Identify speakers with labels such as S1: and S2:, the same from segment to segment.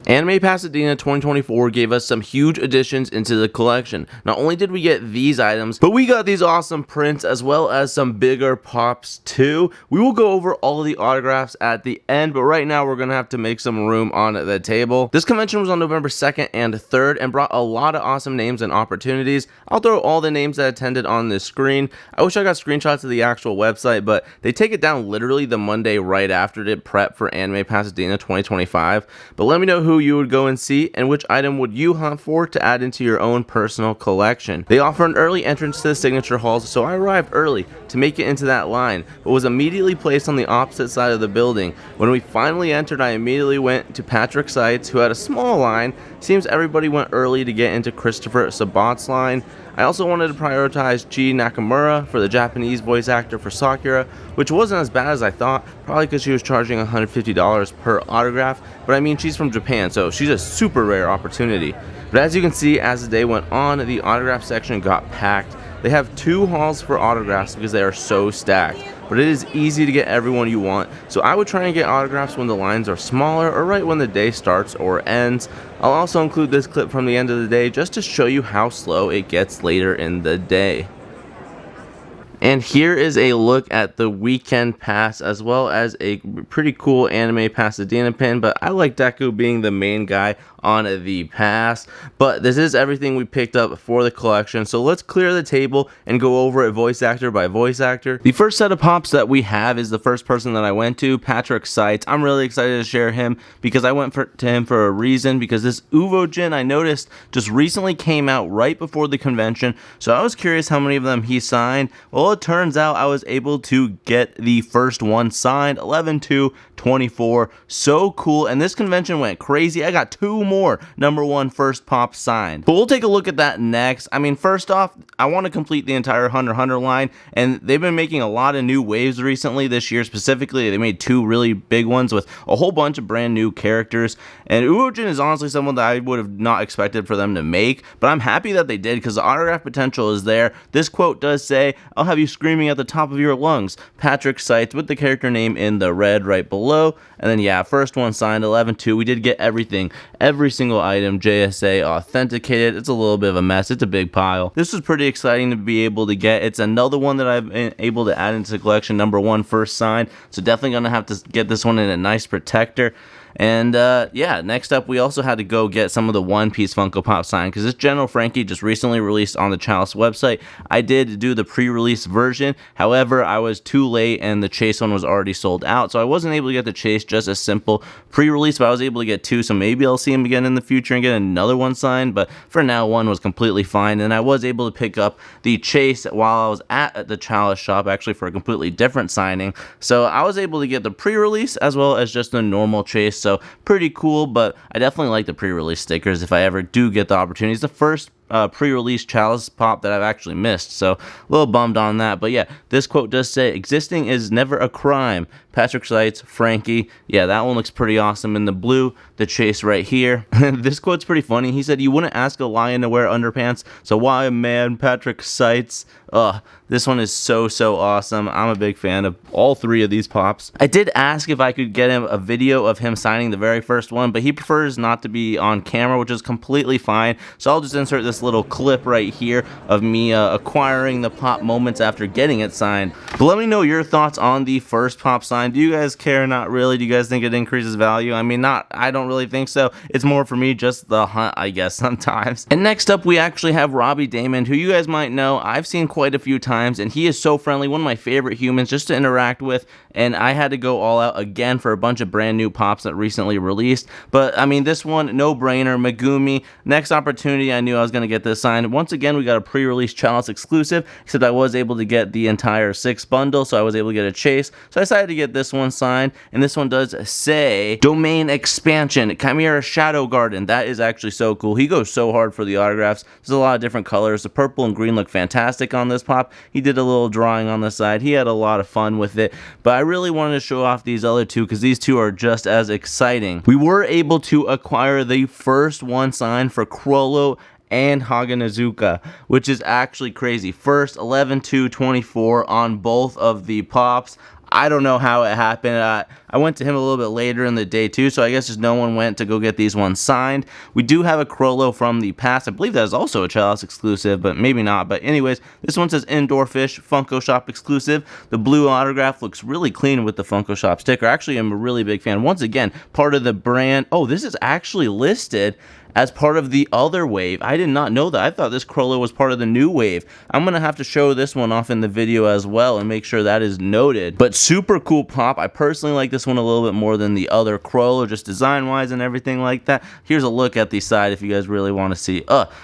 S1: Anime Pasadena 2024 gave us some huge additions into the collection. Not only did we get these items, but we got these awesome prints as well as some bigger pops too. We will go over all of the autographs at the end, but right now we're going to have to make some room on the table. This convention was on November 2nd and 3rd and brought a lot of awesome names and opportunities. I'll throw all the names that attended on this screen. I wish I got screenshots of the actual website, but they take it down literally the Monday right after to prep for Anime Pasadena 2025. But let me know who you would go and see and which item would you hunt for to add into your own personal collection. They offer an early entrance to the signature halls, so I arrived early to make it into that line, but was immediately placed on the opposite side of the building. When we finally entered, I immediately went to Patrick Seitz, who had a small line. Seems everybody went early to get into Christopher Sabat's line. I also wanted to prioritize Chie Nakamura for the Japanese voice actor for Sakura, which wasn't as bad as I thought, probably because she was charging $150 per autograph, but I mean, she's from Japan, so she's a super rare opportunity. But as you can see, as the day went on, the autograph section got packed. They have 2 halls for autographs because they are so stacked, but it is easy to get everyone you want, so I would try and get autographs when the lines are smaller or right when the day starts or ends. I'll also include this clip from the end of the day just to show you how slow it gets later in the day. And here is a look at the weekend pass as well as a pretty cool Anime Pasadena pin, but I like Deku being the main guy on the pass. But this is everything we picked up for the collection, so let's clear the table and go over it voice actor by voice actor. The first set of pops that we have is the first person that I went to, Patrick Seitz. I'm really excited to share him because I went to him for a reason, because this Uvogin I noticed just recently came out right before the convention, so I was curious how many of them he signed. Well, it turns out I was able to get the first one signed, 11/2/24. So cool, and this convention went crazy. I got 2 more number 1 first pop signed, but we'll take a look at that next. I mean, first off, I want to complete the entire Hunter x Hunter line, and they've been making a lot of new waves recently. This year specifically, they made 2 really big ones with a whole bunch of brand new characters, and Uvogin is honestly someone that I would have not expected for them to make, but I'm happy that they did because the autograph potential is there. This quote does say, "I'll have you screaming at the top of your lungs." Patrick Seitz with the character name in the red right below. And then yeah, first one signed, 11/2. We did get everything, every single item JSA authenticated. It's a little bit of a mess. It's a big pile. This was pretty exciting to be able to get. It's another one that I've been able to add into the collection, number 1 first signed. So definitely gonna have to get this one in a nice protector. And yeah, next up we also had to go get some of the One Piece Funko Pop signed because this General Franky just recently released on the Chalice website. I did do the pre-release version, however I was too late and the Chase one was already sold out, so I wasn't able to get the Chase, just a simple pre-release, but I was able to get 2, so maybe I'll see him again in the future and get another one signed, but for now 1 was completely fine. And I was able to pick up the Chase while I was at the Chalice shop, actually for a completely different signing, so I was able to get the pre-release as well as just the normal Chase. So pretty cool, but I definitely like the pre-release stickers if I ever do get the opportunity. It's the first pre-release Chalice pop that I've actually missed, so a little bummed on that. But yeah, this quote does say, "Existing is never a crime." Patrick Seitz, Franky. Yeah, that one looks pretty awesome in the blue. The Chase right here. This quote's pretty funny. He said, "You wouldn't ask a lion to wear underpants, so why, man, Patrick Seitz?" This one is so awesome. I'm a big fan of all 3 of these pops. I did ask if I could get him a video of him signing the very first one, but he prefers not to be on camera, which is completely fine. So I'll just insert this little clip right here of me acquiring the pop moments after getting it signed. But let me know your thoughts on the first pop sign. Do you guys care? Not really. Do you guys think it increases value? I mean, I don't really think so. It's more for me just the hunt, I guess, sometimes. And next up we actually have Robbie Daymond, who you guys might know I've seen quite a few times, and he is so friendly, one of my favorite humans just to interact with, and I had to go all out again for a bunch of brand new pops that recently released. But I mean, this one, no brainer. Megumi, next opportunity, I knew I was going to get this signed. Once again, we got a pre-release Chalice exclusive, except I was able to get the entire 6 bundle, so I was able to get a Chase, so I decided to get this one signed. And this one does say Domain Expansion Chimera Shadow Garden. That is actually so cool. He goes so hard for the autographs. There's a lot of different colors. The purple and green look fantastic on this pop. He did a little drawing on the side. He had a lot of fun with it, but I really wanted to show off these other 2 because these 2 are just as exciting. We were able to acquire the first one signed for Chrollo and Haganezuka, which is actually crazy. First, 11/2/24 on both of the pops. I don't know how it happened. I went to him a little bit later in the day too, so I guess just no one went to go get these ones signed. We do have a Chrollo from the past. I believe that is also a Chalice exclusive, but maybe not. But anyways, this one says Indoor Fish, Funko Shop exclusive. The blue autograph looks really clean with the Funko Shop sticker. Actually, I'm a really big fan. Once again, part of the brand. Oh, this is actually listed as part of the other wave. I did not know that. I thought this Chrollo was part of the new wave. I'm gonna have to show this one off in the video as well and make sure that is noted. But super cool pop. I personally like this one a little bit more than the other Chrollo, just design wise and everything like that. Here's a look at the side if you guys really want to see.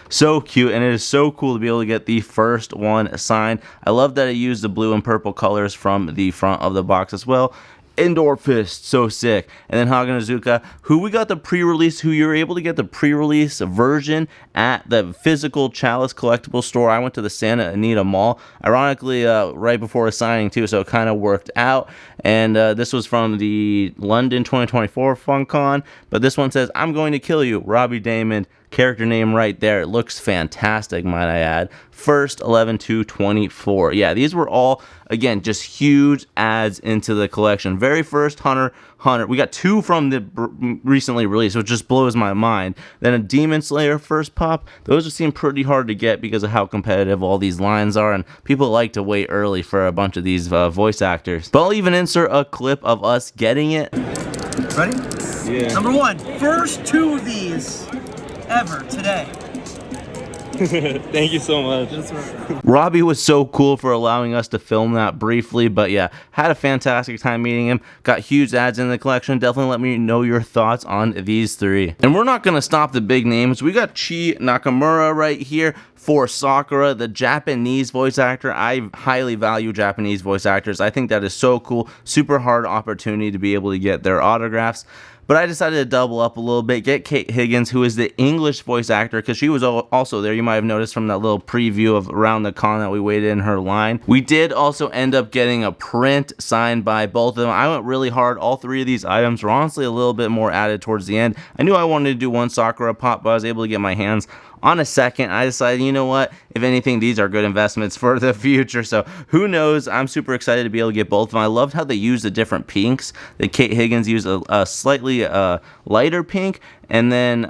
S1: So cute, and it is so cool to be able to get the first one signed. I love that it used the blue and purple colors from the front of the box as well. Indoor Fist, so sick. And then Haganezuka, who we got the pre-release, who you're able to get the pre-release version at the physical Chalice collectible store. I went to the Santa Anita Mall, ironically right before a signing too, so it kind of worked out. And this was from the London 2024 FunCon, but this one says, I'm going to kill you, Robbie Daymond. Character name right there. It looks fantastic, might I add. First 11/2/24. Yeah, these were all, again, just huge adds into the collection. Very first Hunter. We got two from the recently released, which just blows my mind. Then a Demon Slayer first pop. Those seem pretty hard to get because of how competitive all these lines are, and people like to wait early for a bunch of these voice actors. But I'll even insert a clip of us getting it.
S2: Ready?
S3: Yeah.
S2: Number one, first two of these ever today.
S3: Thank you so much.
S1: Robbie was so cool for allowing us to film that briefly, but yeah, had a fantastic time meeting him. Got huge ads in the collection. Definitely let me know your thoughts on these three. And we're not going to stop the big names. We got Chie Nakamura right here for Sakura, the Japanese voice actor. I highly value Japanese voice actors. I think that is so cool. Super hard opportunity to be able to get their autographs. But I decided to double up a little bit, get Kate Higgins, who is the English voice actor, because she was also there. You might have noticed from that little preview of around the con that we waited in her line. We did also end up getting a print signed by both of them. I went really hard. All three of these items were honestly a little bit more added towards the end. I knew I wanted to do one Sakura pop, but I was able to get my hands on a second. I decided, you know what, if anything, these are good investments for the future. So who knows? I'm super excited to be able to get both of them. I loved how they used the different pinks. That Kate Higgins used a slightly lighter pink, and then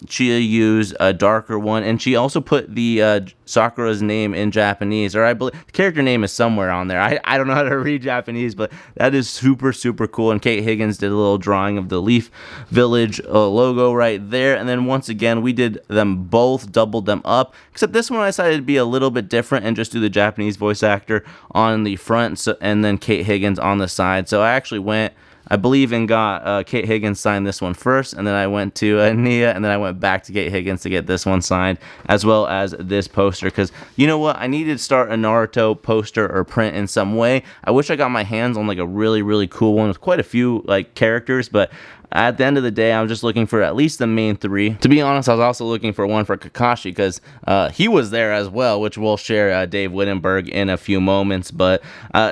S1: Chie used a darker one, and she also put the Sakura's name in Japanese, or I believe the character name is somewhere on there. I don't know how to read Japanese, but that is super, super cool. And Kate Higgins did a little drawing of the Leaf Village logo right there. And then once again, we did them both, doubled them up, except this one I decided to be a little bit different and just do the Japanese voice actor on the front, and then Kate Higgins on the side. So I actually went, I believe, and got Kate Higgins signed this one first, and then I went to Nia, and then I went back to Kate Higgins to get this one signed, as well as this poster, because you know what, I needed to start a Naruto poster or print in some way. I wish I got my hands on like a really, really cool one with quite a few like characters, but at the end of the day, I was just looking for at least the main three. To be honest, I was also looking for one for Kakashi, because he was there as well, which we'll share Dave Wittenberg in a few moments. But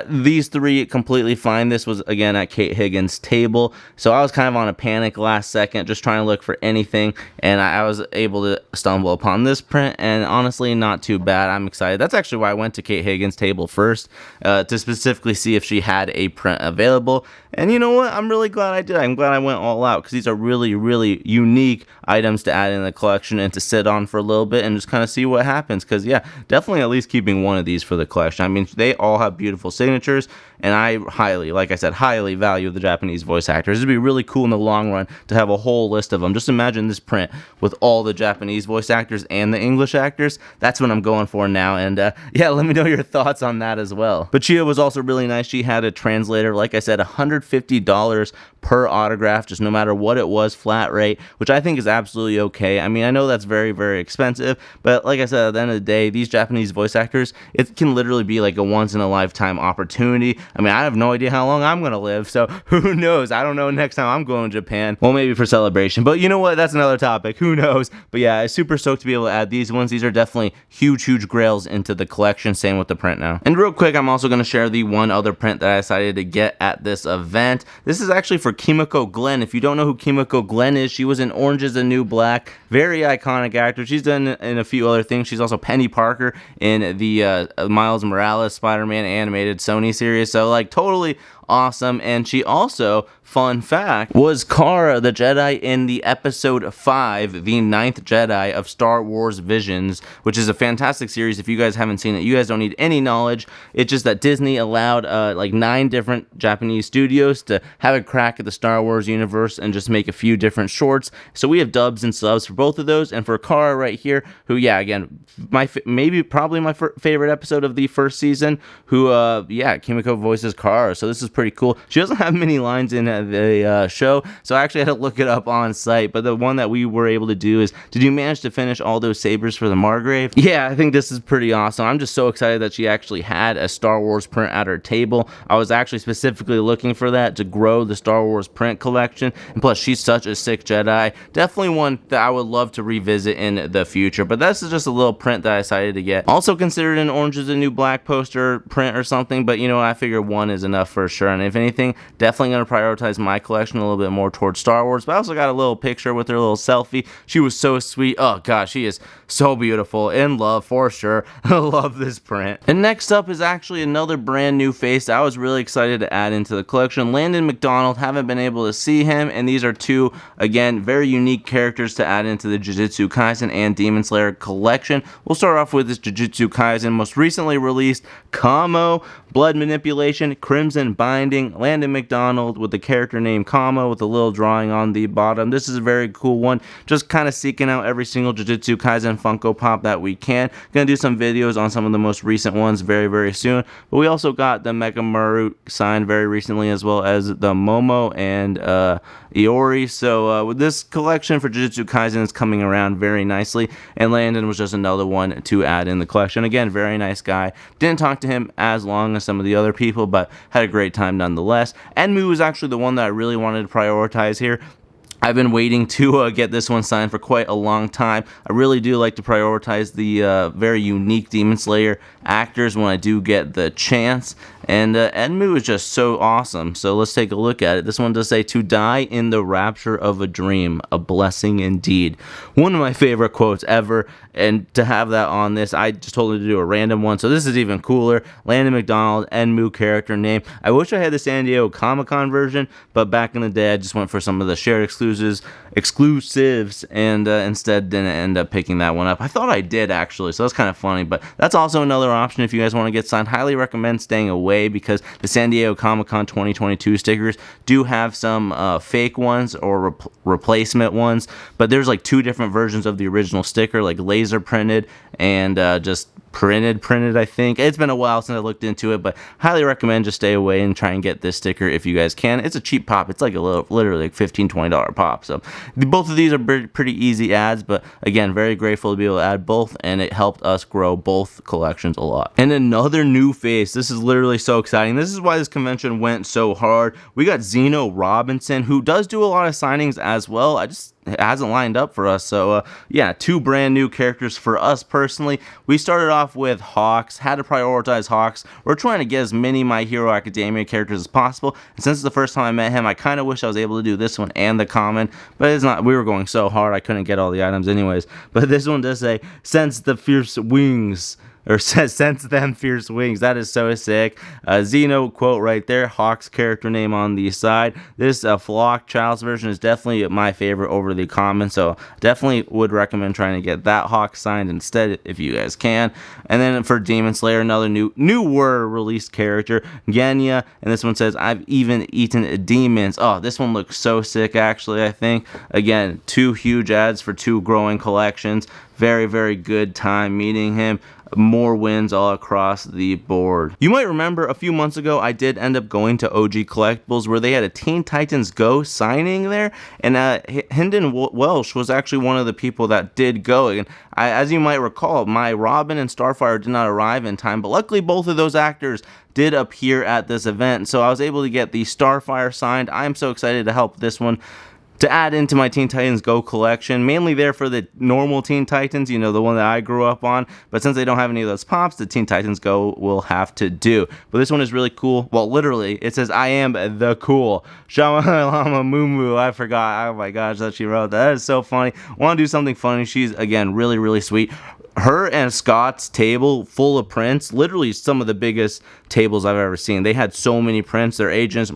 S1: these three completely fine. This was, again, at Kate Higgins' table. So I was kind of on a panic last second, just trying to look for anything. And I was able to stumble upon this print, and honestly, not too bad. I'm excited. That's actually why I went to Kate Higgins' table first, to specifically see if she had a print available. And you know what? I'm really glad I did. I'm glad I went all out, because these are really, really unique items to add in the collection and to sit on for a little bit and just kind of see what happens. Because yeah, definitely at least keeping one of these for the collection. I mean, they all have beautiful signatures, and I highly, like I said, highly value the Japanese voice actors. It'd be really cool in the long run to have a whole list of them. Just imagine this print with all the Japanese voice actors and the English actors. That's what I'm going for now. And yeah, let me know your thoughts on that as well. But Chie was also really nice. She had a translator, like I said, $150 per autograph, just no matter what it was, flat rate, which I think is absolutely okay. I mean, I know that's very, very expensive, but like I said, at the end of the day, these Japanese voice actors, it can literally be like a once-in-a-lifetime opportunity. I mean, I have no idea how long I'm going to live, so who knows? I don't know next time I'm going to Japan. Well, maybe for celebration, but you know what? That's another topic. Who knows? But yeah, I'm super stoked to be able to add these ones. These are definitely huge, huge grails into the collection. Same with the print now. And real quick, I'm also going to share the one other print that I decided to get at this event. This is actually for Kimiko Glenn. If you don't know who Kimiko Glenn is, she was in Orange is the New Black. Very iconic actor. She's done in a few other things. She's also Penny Parker in the Miles Morales Spider-Man animated Sony series. So like totally awesome. And she also, fun fact, was Kara the Jedi in the episode 5, the 9th Jedi of Star Wars Visions, which is a fantastic series. If you guys haven't seen it, you guys don't need any knowledge. It's just that Disney allowed like 9 different Japanese studios to have a crack at the Star Wars universe and just make a few different shorts. So we have dubs and subs for both of those. And for Kara right here, who, yeah, again, probably my favorite episode of the first season, who, yeah, Kimiko voices Kara. So this is pretty cool. She doesn't have many lines in the show, so I actually had to look it up on site. But the one that we were able to do is, did you manage to finish all those sabers for the Margrave? Yeah, I think this is pretty awesome. I'm just so excited that she actually had a Star Wars print at her table. I was actually specifically looking for that to grow the Star Wars print collection, and plus she's such a sick Jedi. Definitely one that I would love to revisit in the future, but this is just a little print that I decided to get. Also considered an Orange is the New Black poster print or something, but you know, I figure one is enough for sure. And if anything, definitely going to prioritize my collection a little bit more towards Star Wars. But I also got a little picture with her, little selfie. She was so sweet. Oh gosh, she is so beautiful. In love for sure. I love this print. And next up is actually another brand new face that I was really excited to add into the collection. Landon McDonald, haven't been able to see him, and these are two, again, very unique characters to add into the Jujutsu Kaisen and Demon Slayer collection. We'll start off with this Jujutsu Kaisen most recently released Kamo, Blood Manipulation, Crimson Binding, Landon McDonald with the character name Kamo with a little drawing on the bottom. This is a very cool one. Just kind of seeking out every single Jujutsu Kaisen Funko Pop that we can. Gonna do some videos on some of the most recent ones very, very soon. But we also got the Nakamura signed very recently, as well as the Momo and Iori. So with this collection for Jujutsu Kaisen is coming around very nicely, and Landon was just another one to add in the collection. Again, very nice guy. Didn't talk to him as long as some of the other people, but had a great time nonetheless. Enmu was actually the one that I really wanted to prioritize here. I've been waiting to get this one signed for quite a long time. I really do like to prioritize the very unique Demon Slayer actors when I do get the chance. And Enmu is just so awesome. So let's take a look at it. This one does say, "To die in the rapture of a dream, a blessing indeed." One of my favorite quotes ever. And to have that on this, I just told him to do a random one. So this is even cooler. Landon McDonald, Enmu character name. I wish I had the San Diego Comic-Con version, but back in the day, I just went for some of the shared exclusives, and instead didn't end up picking that one up. I thought I did, actually, so that's kind of funny. But that's also another option if you guys want to get signed. Highly recommend staying away, because the San Diego Comic-Con 2022 stickers do have some fake ones or replacement ones, but there's like 2 different versions of the original sticker, like laser printed and just printed, I think. It's been a while since I looked into it, but highly recommend just stay away and try and get this sticker if you guys can. It's a cheap pop. It's like literally like $15, $20 pop. So both of these are pretty easy ads, but again, very grateful to be able to add both, and it helped us grow both collections a lot. And another new face. This is literally so exciting. This is why this convention went so hard. We got Zeno Robinson, who does do a lot of signings as well. It hasn't lined up for us. So yeah, 2 brand new characters for us personally. We started off with Hawks, had to prioritize Hawks. We're trying to get as many My Hero Academia characters as possible, and since it's the first time I met him, I kind of wish I was able to do this one and the common, but it's not. We were going so hard I couldn't get all the items anyways. But this one does say, "Sense the fierce wings," or "Sense them fierce wings." That is so sick. Zeno quote right there. Hawk's character name on the side. This Flock Chalice version is definitely my favorite over the common, so definitely would recommend trying to get that Hawk signed instead if you guys can. And then for Demon Slayer, another newer released character, Genya, and this one says, "I've even eaten demons." Oh, this one looks so sick, actually. I think, again, 2 huge ads for 2 growing collections. Very, very good time meeting him. More wins all across the board. You might remember a few months ago, I did end up going to OG Collectibles, where they had a Teen Titans Go signing there, and Hynden Walch was actually one of the people that did go. And as you might recall, my Robin and Starfire did not arrive in time, but luckily both of those actors did appear at this event, so I was able to get the Starfire signed. I'm so excited to help this one to add into my Teen Titans Go collection, mainly there for the normal Teen Titans, you know, the one that I grew up on. But since they don't have any of those pops, the Teen Titans Go will have to do. But this one is really cool. Well, literally, it says, "I am the cool Shamalama Mumu." I forgot. Oh my gosh, that she wrote that. That is so funny. Want to do something funny. She's, again, really, really sweet. her and Scott's table full of prints, literally some of the biggest tables I've ever seen. They had so many prints. Their agents,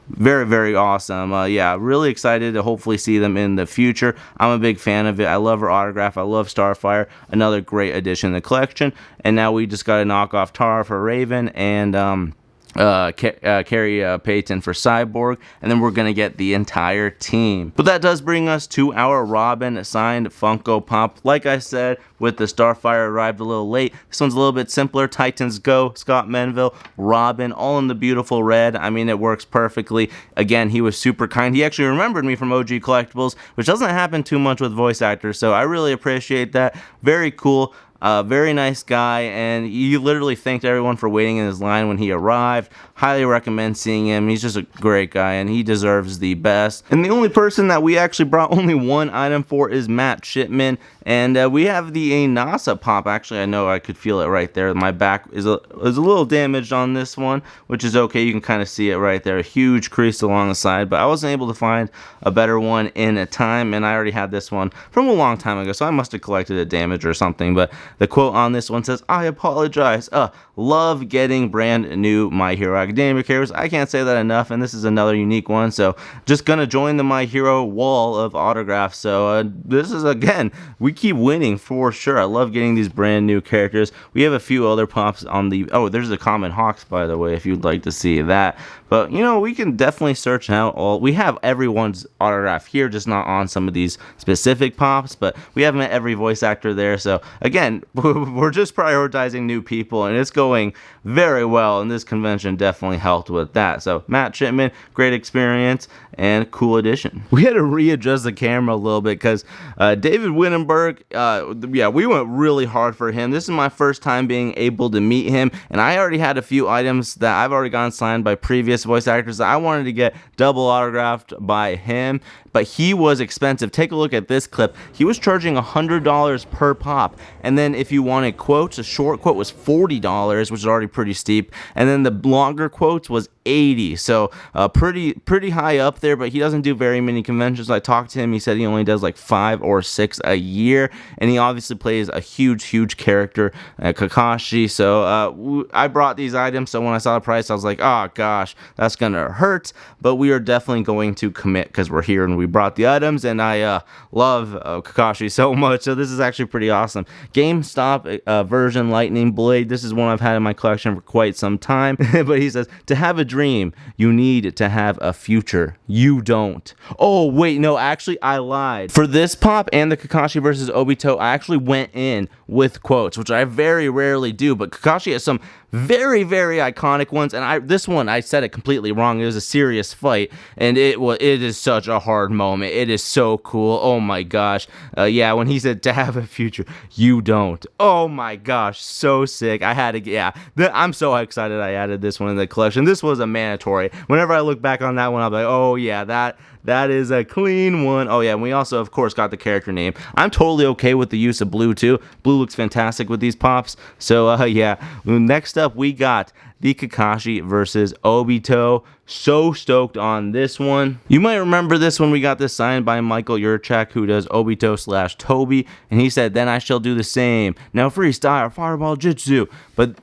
S1: very, very awesome. Yeah, really excited to hopefully see them in the future. I'm a big fan of it. I love her autograph. I love Starfire. Another great addition to the collection. And now we just got to knock off Tara for Raven and Carrie Payton for Cyborg, and then we're gonna get the entire team. But that does bring us to our Robin signed Funko Pop. Like I said, with the Starfire arrived a little late. This one's a little bit simpler. Titans Go, Scott Menville, Robin, all in the beautiful red. I mean, it works perfectly. Again, he was super kind. He actually remembered me from OG Collectibles, which doesn't happen too much with voice actors, so I really appreciate that. Very cool. Very nice guy, and he literally thanked everyone for waiting in his line when he arrived. Highly recommend seeing him. He's just a great guy, and he deserves the best. And the only person that we actually brought only one item for is Matt Shipman, and we have the Inasa pop. Actually, I know I could feel it right there. My back is a little damaged on this one, which is okay. You can kind of see it right there. A huge crease along the side, but I wasn't able to find a better one in a time, and I already had this one from a long time ago, so I must have collected a damage or something, but the quote on this one says, "I apologize. Love getting brand new My Hero Academia characters." I can't say that enough, and this is another unique one. So just gonna join the My Hero wall of autographs. So this is, again, we keep winning for sure. I love getting these brand new characters. We have a few other pops on the, oh, there's the Common Hawks, by the way, if you'd like to see that. But, you know, we can definitely search out all. We have everyone's autograph here, just not on some of these specific pops, but we have met every voice actor there. So, again, we're just prioritizing new people, and it's going very well, and this convention definitely helped with that. So, Matt Shipman, great experience, and cool addition. We had to readjust the camera a little bit because David Wittenberg, yeah, we went really hard for him. This is my first time being able to meet him, and I already had a few items that I've already gotten signed by previous voice actors that I wanted to get double autographed by him, but he was expensive. Take a look at this clip. He was charging $100 per pop, and then if you wanted quotes, a short quote was $40, which is already pretty steep, and then the longer quotes was $80. So pretty high up there, but he doesn't do very many conventions. I talked to him. He said he only does like 5 or 6 a year, and he obviously plays a huge character, Kakashi. So I brought these items, so when I saw the price, I was like, oh gosh, that's gonna hurt, but we are definitely going to commit because we're here and we brought the items, and I love Kakashi so much. So this is actually pretty awesome. GameStop version Lightning Blade. This is one I've had in my collection for quite some time. But he says, to have a dream, you need to have a future. You don't. Oh, wait, no, actually, I lied. For this pop and the Kakashi versus Obito, I actually went in with quotes, which I very rarely do, but Kakashi has some very iconic ones, and this one I said it completely wrong. It was a serious fight, and it is such a hard moment. It is so cool. Oh my gosh. Yeah, when he said to have a future, you don't. Oh my gosh, so sick. I had to, yeah. I'm so excited I added this one in the collection. This was a mandatory. Whenever I look back on that one, I'll be like, oh yeah, that is a clean one. Oh yeah, and we also, of course, got the character name. I'm totally okay with the use of blue too. Blue looks fantastic with these pops. So yeah, next up we got the Kakashi versus Obito. So stoked on this one. You might remember this one. We got this signed by Michael Yurchak, who does Obito/Toby, and he said, then I shall do the same. Now freestyle, fireball jutsu. But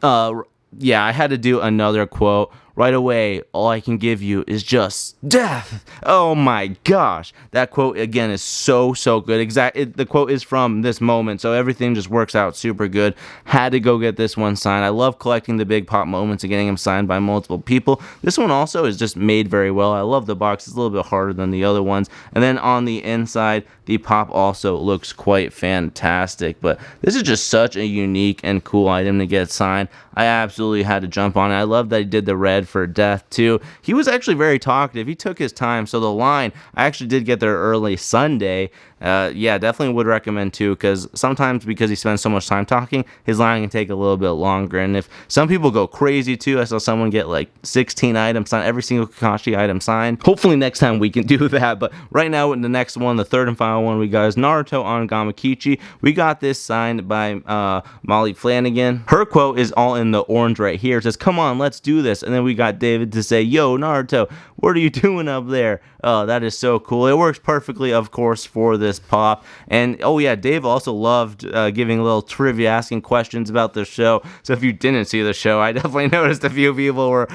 S1: yeah, I had to do another quote. Right away, all I can give you is just death. Oh my gosh. That quote, again, is so good. The quote is from this moment, so everything just works out super good. Had to go get this one signed. I love collecting the big pop moments and getting them signed by multiple people. This one also is just made very well. I love the box. It's a little bit harder than the other ones. And then on the inside, the pop also looks quite fantastic. But this is just such a unique and cool item to get signed. I absolutely had to jump on it. I love that he did the red for death too. He was actually very talkative. He took his time. So the line, I actually did get there early Sunday. Yeah, definitely would recommend too, because sometimes because he spends so much time talking, his line can take a little bit longer. And if some people go crazy too, I saw someone get like 16 items signed, every single Kakashi item signed. Hopefully next time we can do that. But right now in the next one, the third and final one we got is Naruto on Gamakichi. We got this signed by Molly Flanagan. Her quote is all in the orange right here. It says, come on, let's do this. And then we got David to say, yo, Naruto, what are you doing up there? Oh, that is so cool. It works perfectly, of course, for this this pop. And oh yeah, Dave also loved giving a little trivia, asking questions about the show. So if you didn't see the show, I definitely noticed a few people were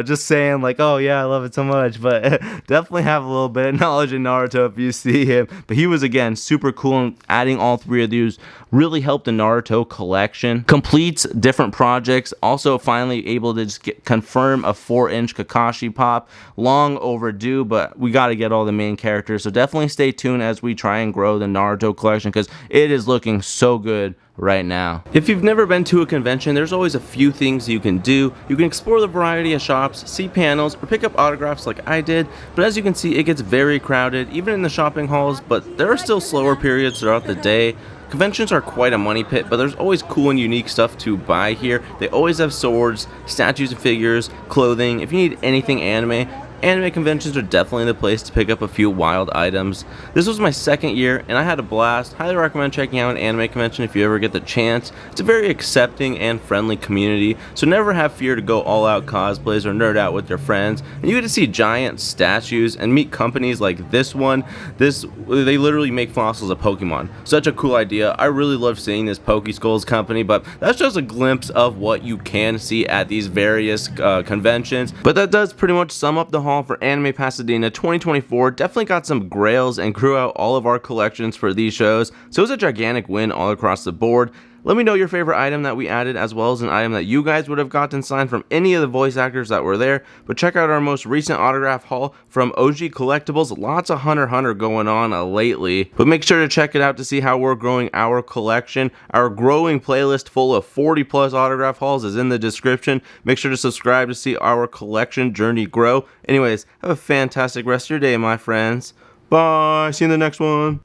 S1: just saying like, oh yeah, I love it so much, but definitely have a little bit of knowledge in Naruto if you see him. But he was, again, super cool, and adding all three of these really helped the Naruto collection. Completes different projects. Also finally able to just confirm a 4-inch Kakashi pop. Long overdue, but we got to get all the main characters. So definitely stay tuned as we try and grow the Naruto collection, because it is looking so good right now. If you've never been to a convention, there's always a few things you can do. You can explore the variety of shops, see panels, or pick up autographs like I did, but as you can see, it gets very crowded, even in the shopping halls, but there are still slower periods throughout the day. Conventions are quite a money pit, but there's always cool and unique stuff to buy here. They always have swords, statues and figures, clothing. If you need anything anime conventions are definitely the place to pick up a few wild items. This was my second year and I had a blast. Highly recommend checking out an anime convention if you ever get the chance. It's a very accepting and friendly community, so never have fear to go all out cosplays or nerd out with your friends. And you get to see giant statues and meet companies like this one. They literally make fossils of Pokemon. Such a cool idea. I really love seeing this Pokeskulls company, but that's just a glimpse of what you can see at these various conventions. But that does pretty much sum up the haul for Anime Pasadena 2024. Definitely got some grails and grew out all of our collections for these shows, so it was a gigantic win all across the board. Let me know your favorite item that we added, as well as an item that you guys would have gotten signed from any of the voice actors that were there. But check out our most recent autograph haul from OG Collectibles. Lots of Hunter x Hunter going on lately, but make sure to check it out to see how we're growing our collection. Our growing playlist full of 40 plus autograph hauls is in the description. Make sure to subscribe to see our collection journey grow. Anyways, have a fantastic rest of your day, my friends. Bye. See you in the next one.